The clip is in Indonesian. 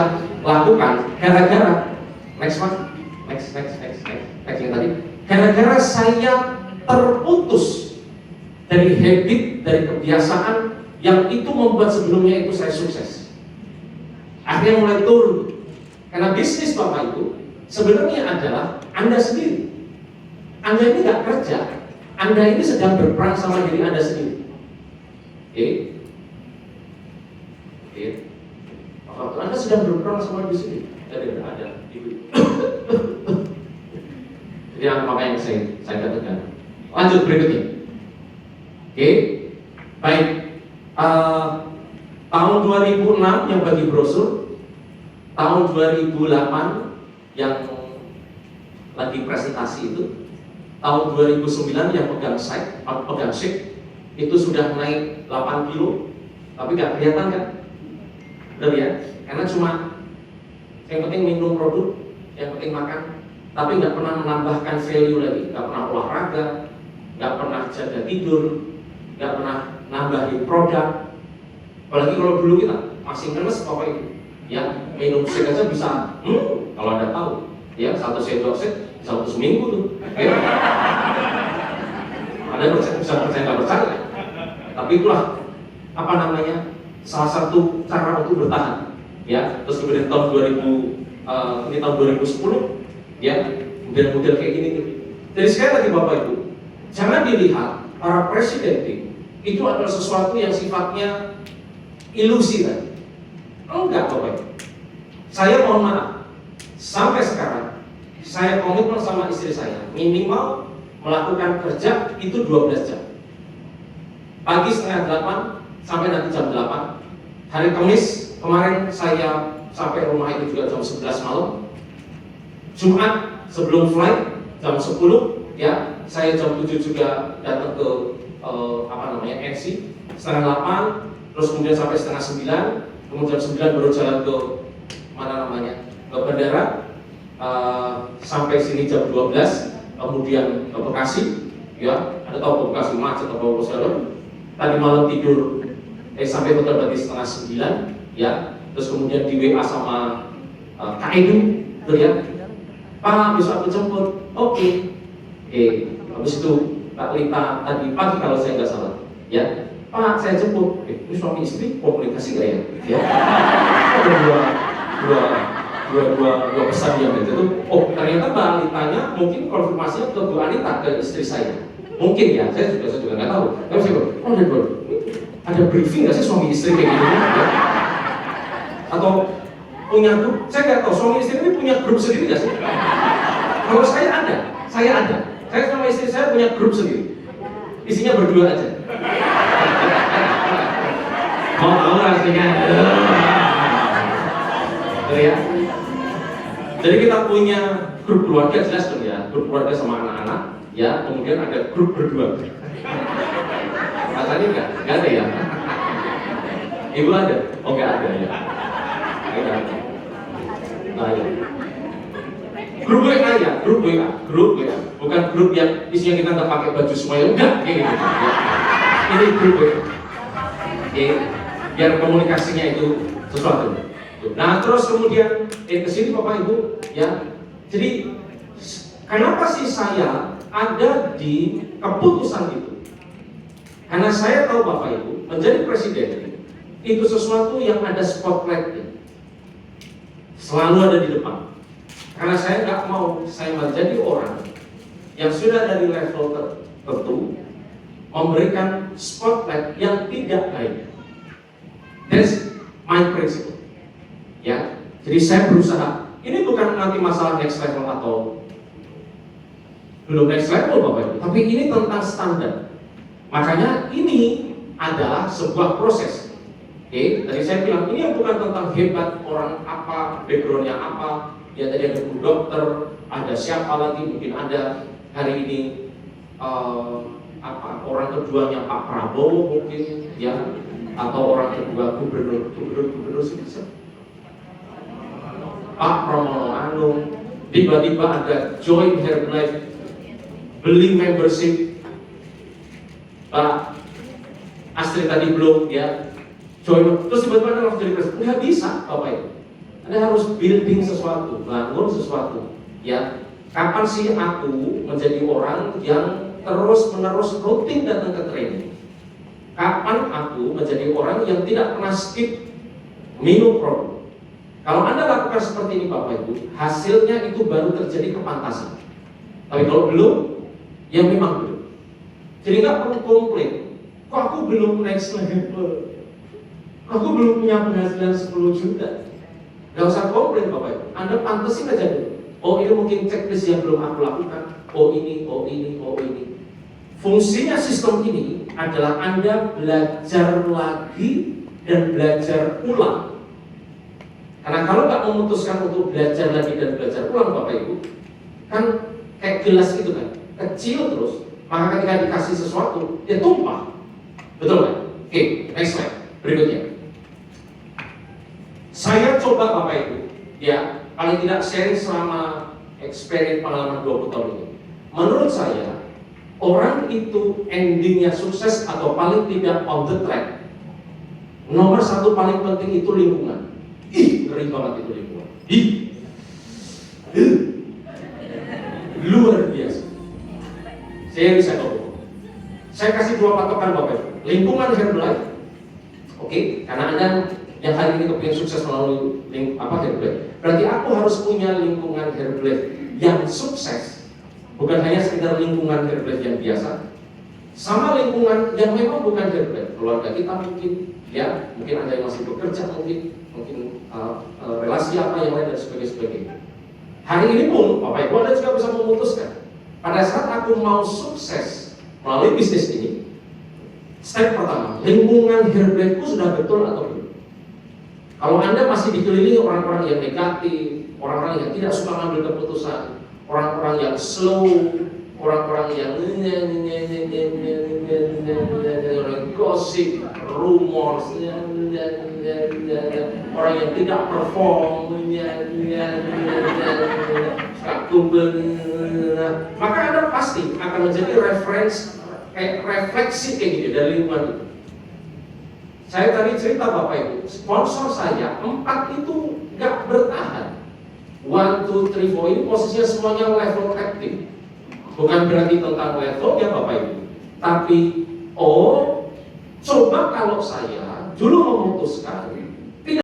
saya lakukan gara-gara next yang tadi, gara-gara saya terputus dari habit, dari kebiasaan yang itu membuat sebelumnya itu saya sukses. Akhirnya mulai turun. Karena bisnis Bapak itu sebenarnya adalah Anda sendiri. Anda ini nggak kerja, Anda ini sedang berperang sama diri Anda sendiri. Anda sedang berperang sama diri sendiri. Ada ibu. Jadi apa yang saya katakan. Lanjut berikutnya. Baik. Tahun 2006 yang bagi brosur, tahun 2008 yang lagi presentasi tahun 2009 yang pegang shake itu sudah naik 8 kilo, tapi nggak kelihatan kan? Udah ya? Karena cuma yang penting minum produk, yang penting makan, tapi nggak pernah menambahkan value lagi, nggak pernah olahraga, nggak pernah jaga tidur, nggak pernah nambahin produk. Apalagi kalau dulu kita masih ngenes apa itu, ya minum shake aja bisa, kalau Anda tahu, ya 1 sendok shake bisa untuk seminggu tuh. Ya. Ada bisa percaya nggak percaya, tapi itulah apa namanya salah satu cara untuk bertahan. Ya, terus kemudian tahun 2000 ini tahun 2010 ya, model-model kayak gini nih. Jadi sekali lagi Bapak Ibu, jangan dilihat para presiden itu adalah sesuatu yang sifatnya ilusi kan? Enggak Bapak Ibu. Saya mohon maaf, sampai sekarang saya komitmen sama istri saya minimal melakukan kerja itu 12 jam. Pagi setengah 8 sampai nanti jam 8. Hari Kamis kemarin saya sampai rumah itu juga jam 11 malam. Jumat sebelum flight jam 10 ya, saya jam 7 juga datang ke NC setengah 8, terus kemudian sampai setengah 9, kemudian jam 9 baru jalan ke ke bandara, sampai sini jam 12, kemudian ke Bekasi ya, Anda tahu ke Bekasi macet atau apa. Tadi malam tidur sampai hotel berarti setengah 9 ya, terus kemudian di WA sama Kak Edu tuh ya, Pak besok aku jemput. Oke. Habis itu Kak Lita tadi pagi kalau saya nggak salah ya, Pak saya jemput. Ini suami istri komunikasi nggak ya? Ya. Ada dua pesan yang itu. Oh ternyata Mbak Litanya mungkin konfirmasinya ke Bu Anita, ke istri saya. Mungkin ya, saya juga nggak tahu. Tapi saya bilang, ada briefing nggak sih suami istri kayak gini? Ya? Atau punya grup? Saya nggak tahu suami istri ini punya grup sendiri nggak sih? Kalau saya ada. Saya sama istri saya punya grup sendiri. Isinya berdua aja. Mau tahu rasanya? Ya. Jadi kita punya grup keluarga jelas dong ya, grup keluarga sama anak-anak. Ya, kemudian ada grup berdua. Rasanya nggak ada ya? Ibu ada? Oh nggak ada ya. Nggak ada. Nah, ya. Grup WA, bukan grup yang isinya kita nggak pakai baju semuanya, enggak kayak gitu. Ya. Ini grup WA. Biar komunikasinya itu sesuatu. Nah terus kemudian kesini Bapak Ibu ya. Jadi kenapa sih saya ada di keputusan itu? Karena saya tahu Bapak Ibu menjadi presiden itu sesuatu yang ada spotlightnya, selalu ada di depan. Karena saya nggak mau saya menjadi orang yang sudah dari level tertentu memberikan spotlight yang tidak baik. That's my principle. Ya, jadi saya berusaha. Ini bukan nanti masalah next level atau belum next level Bapak Ibu, tapi ini tentang standar. Makanya ini adalah sebuah proses. Tadi saya bilang ini yang bukan tentang hebat orang apa, backgroundnya apa. Ya tadi ada Bu Dokter, ada siapa lagi, mungkin ada hari ini orang keduanya Pak Prabowo mungkin ya, atau orang kedua gubernur sih. Pak Pramono Anung, tiba-tiba ada join Herbalife, beli membership. Pak Astrid tadi belum ya, join, terus tiba-tiba langsung jadi presiden. Nggak bisa Bapak Ibu. Anda harus building sesuatu, bangun sesuatu. Ya, kapan sih aku menjadi orang yang terus-menerus rutin datang ke training? Kapan aku menjadi orang yang tidak pernah skip minum produk? Kalau Anda lakukan seperti ini Bapak Ibu, hasilnya itu baru terjadi kepantasan. Tapi kalau belum, ya memang belum. Jadi nggak perlu komplain. Kok aku belum next level? Aku belum punya penghasilan 10 juta. Nggak usah komplain Bapak Ibu. Anda pantesin aja dulu. Oh ini mungkin checklist yang belum aku lakukan. Oh ini. Fungsinya sistem ini adalah Anda belajar lagi dan belajar ulang. Karena kalau nggak memutuskan untuk belajar lagi dan belajar ulang Bapak Ibu, kan kayak gelas itu kan, kecil terus, maka ketika dikasih sesuatu, dia tumpah. Betul kan? Oke, next slide, berikutnya. Saya coba Bapak Ibu, ya, paling tidak sharing selama experience pengalaman 20 tahun ini. Menurut saya, orang itu endingnya sukses atau paling tidak on the track, nomor satu paling penting itu lingkungan. Ngeri banget itu lingkungan. Luar biasa. Saya bisa ngomong. Saya kasih 2 patokan Bapak Ibu. Lingkungan Herbalife, oke, karena Anda yang hari ini kepingin sukses melalui Herbalife, berarti aku harus punya lingkungan Herbalife yang sukses. Bukan hanya sekedar lingkungan Herbalife yang biasa, sama lingkungan yang memang bukan Herbalife. Keluarga kita mungkin, ya, mungkin Anda yang masih bekerja, mungkin relasi apa yang lain dan sebagainya. Hari ini pun Bapak Ibu Anda juga bisa memutuskan. Pada saat aku mau sukses melalui bisnis ini, step pertama, lingkungan Herbalife-ku sudah betul atau belum? Kalau Anda masih dikelilingi orang-orang yang negatif, orang-orang yang tidak suka mengambil keputusan, orang-orang yang slow, orang-orang yang orang gosip, rumor, orang yang tidak perform, maka Anda pasti akan menjadi refleksi kayak gitu dari lingkungan itu. Saya tadi cerita Bapak Ibu, sponsor saya 4 itu nggak bertahan. 1, 2, 3, 4 ini posisinya semuanya level active. Bukan berarti tentang level ya Bapak Ibu, tapi coba kalau saya dulu memutuskan